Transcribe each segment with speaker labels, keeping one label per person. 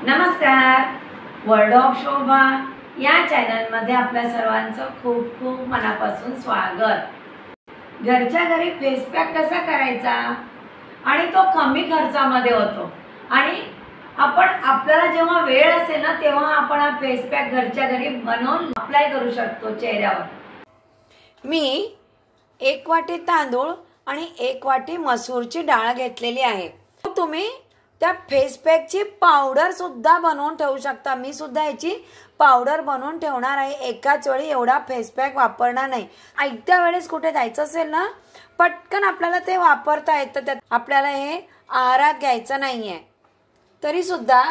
Speaker 1: नमस्कार, world of शोभा या चॅनलमध्ये आपल्या सर्वांचं खूप खूप मनापासून स्वागत। घरच्या घरी फेस पॅक कसा करायचा आणि तो कमी खर्चामध्ये होतो आणि आपल्याला जेव्हा वेळ असेल ना तेव्हा आपण हा फेस पॅक घरच्या घरी बनवून अप्लाय करू शकतो चेहऱ्यावर। मी 1 वाटी तांदूळ आणि 1 वाटी मसूरची डाळ घेतलेली आहे। तुम्ही त्या फेस पॅकची पावडर सुद्धा बनवून ठेवू शकता। मी सुद्धा याची पावडर बनवून ठेवणार आहे। एकाच वेळी एवढा फेस पॅक वापरणार नाही। ऐकत्या वेळेस कुठे जायचं असेल ना पटकन आपल्याला ते वापरता येतं। त्यात आपल्याला हे आहारात घ्यायचं नाहीये। तरी सुद्धा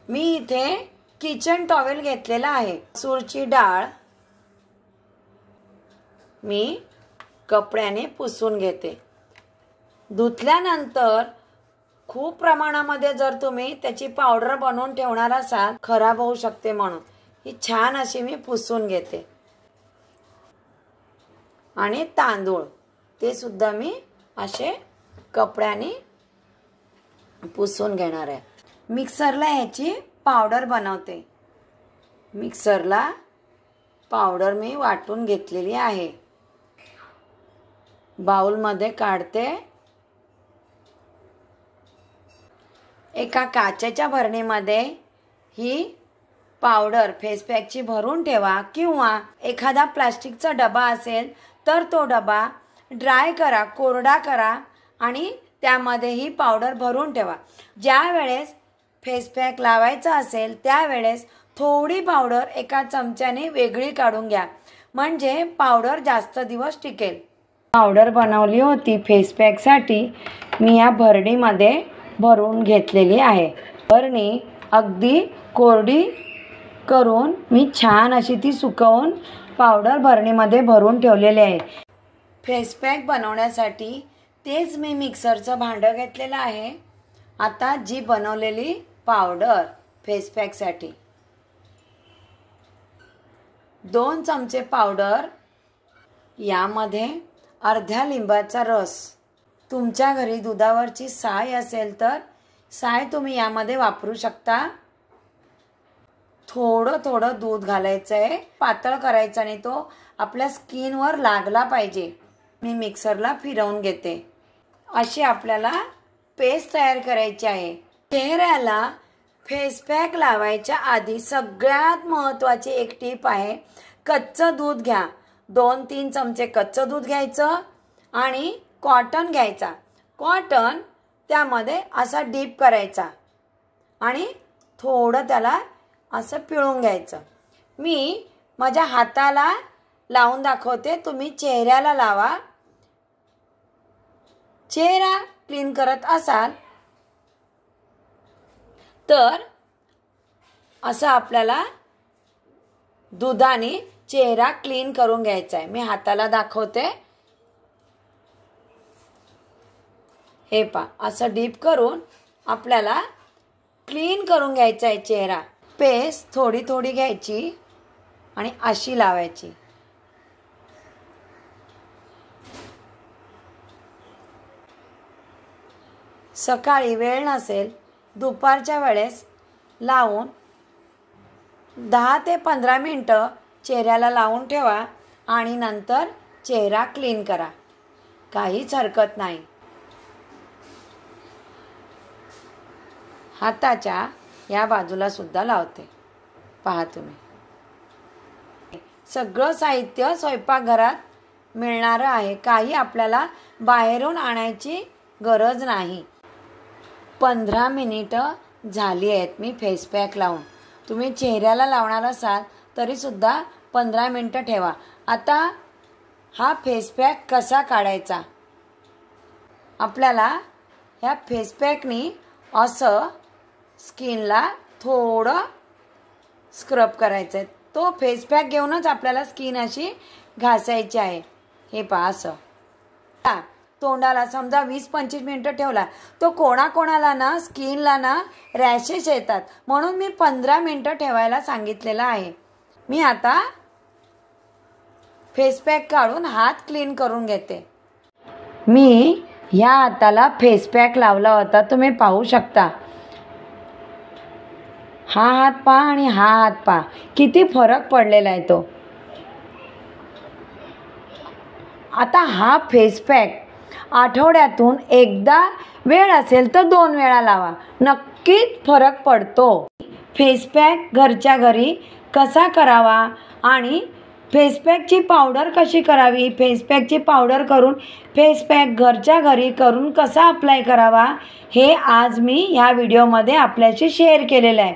Speaker 1: मी इथे किचन टॉवेल घेतलेला आहे। मसूरची डाळ मी कपड्याने पुसून घेते। धुतल्यानंतर खूप प्रमाणामध्ये जर तुम्ही त्याची पावडर बनवून ठेवणार असाल खराब होऊ शकते, म्हणून ही छान अशी मी पुसून घेते। आणि तांदूळ ते सुद्धा मी असे कपड्याने पुसून घेणार आहे। मिक्सरला याची पावडर बनवते। मिक्सरला पावडर मी वाटून घेतलेली आहे। बाउलमध्ये काढते। एका काचेच्या भरणीमध्ये ही पावडर फेस पॅकची भरून ठेवा किंवा एखादा प्लास्टिकचा डबा असेल तर तो डबा ड्राय करा, कोरडा करा आणि त्यामध्ये ही पावडर भरून ठेवा। ज्या वेळेस फेस पॅक लावायचा असेल त्यावेळेस थोडी पावडर एका चमच्याने वेगळी काढून घ्या, म्हणजे पावडर जास्त दिवस टिकेल। पावडर बनवली होती फेस पॅकसाठी मी या भरणीमध्ये भरून घेतलेली आहे। भरणी अगदी कोरडी करून मी छान अशी ती सुकवून पावडर भरणीमध्ये भरून ठेवलेली आहे। फेस पॅक बनवण्यासाठी तेच मी मिक्सरचं भांडं घेतलेलं आहे। आता जी बनवलेली पावडर फेस पॅकसाठी 2 चमचे पावडर, यामध्ये अर्ध्या लिंबाचा रस, तुमच्या घरी दुधावरची साय असेल तर साय तुम्ही यामध्ये वापरू शकता। थोडं थोडं दूध घालायचं आहे, पातळ करायचं नाही, तो आपल्या स्किनवर लागला पाहिजे। मी मिक्सरला फिरवून घेते। अशी आपल्याला पेस्ट तयार करायची आहे। चेहऱ्याला फेस पॅक लावायच्या आधी सगळ्यात महत्त्वाची एक टीप आहे, कच्चं दूध घ्या। 2-3 चमचे कच्चं दूध घ्यायचं आणि कॉटन घ्यायचा। कॉटन त्यामध्ये असा डीप करायचा आणि थोडं त्याला असं पिळून घ्यायचं। मी माझ्या हाताला लावून दाखवते, तुम्ही चेहऱ्याला लावा। चेहरा क्लीन करत असाल तर असं आपल्याला दुधाने चेहरा क्लीन करून घ्यायचा आहे। मी हाताला दाखवते, हे पा असं डीप करून आपल्याला क्लीन करून घ्यायचा आहे चेहरा। पेस्ट थोडी थोडी घ्यायची आणि अशी लावायची। सकाळी वेळ नसेल दुपारच्या वेळेस लावून 10 ते 15 मिनिटं चेहऱ्याला लावून ठेवा आणि नंतर चेहरा क्लीन करा, काहीच हरकत नाही। हाताच्या या बाजूला सुद्धा लावते, पहा तुम्ही। सगळं साहित्य स्वयंपाकघरात मिळणारं आहे, काही आपल्याला बाहेरून आणायची गरज नाही। 15 मिनिटं झाली आहेत मी फेस पॅक लावून। तुम्ही चेहऱ्याला लावणार असाल तरी सुद्धा 15 मिनिटं ठेवा। आता हा फेस पॅक कसा काढायचा, आपल्याला ह्या फेस पॅकनी असं स्किनला थोडं स्क्रब करायचं आहे। तो फेस पॅक घेऊनच आपल्याला स्किन अशी घासायची आहे। हे पहा असं। तोंडाला समजा 20-25 मिनिटं ठेवला तो कोणाकोणाला ना स्किनला ना रॅशेस येतात, म्हणून मी 15 मिनिटं ठेवायला सांगितलेलं आहे। मी आता फेस पॅक काढून हात क्लीन करून घेते। मी ह्या हाताला फेस पॅक लावला होता, तुम्ही पाहू शकता। हा हात पहा आणि हा हात पहा, किती फरक पडलेला आहे तो. आता हा फेस पॅक आठवड्यातून एकदा वेळ असेल तर 2 वेळा लावा, नक्कीच फरक पडतो. फेस पॅक घरच्या घरी कसा करावा आणि फेसपॅकची पावडर कशी करावी, फेसपॅकची पावडर करून फेसपॅक घरच्या घरी करून कसा अप्लाय करावा, हे आज मी ह्या व्हिडिओमध्ये आपल्याशी शेअर केलेलं आहे.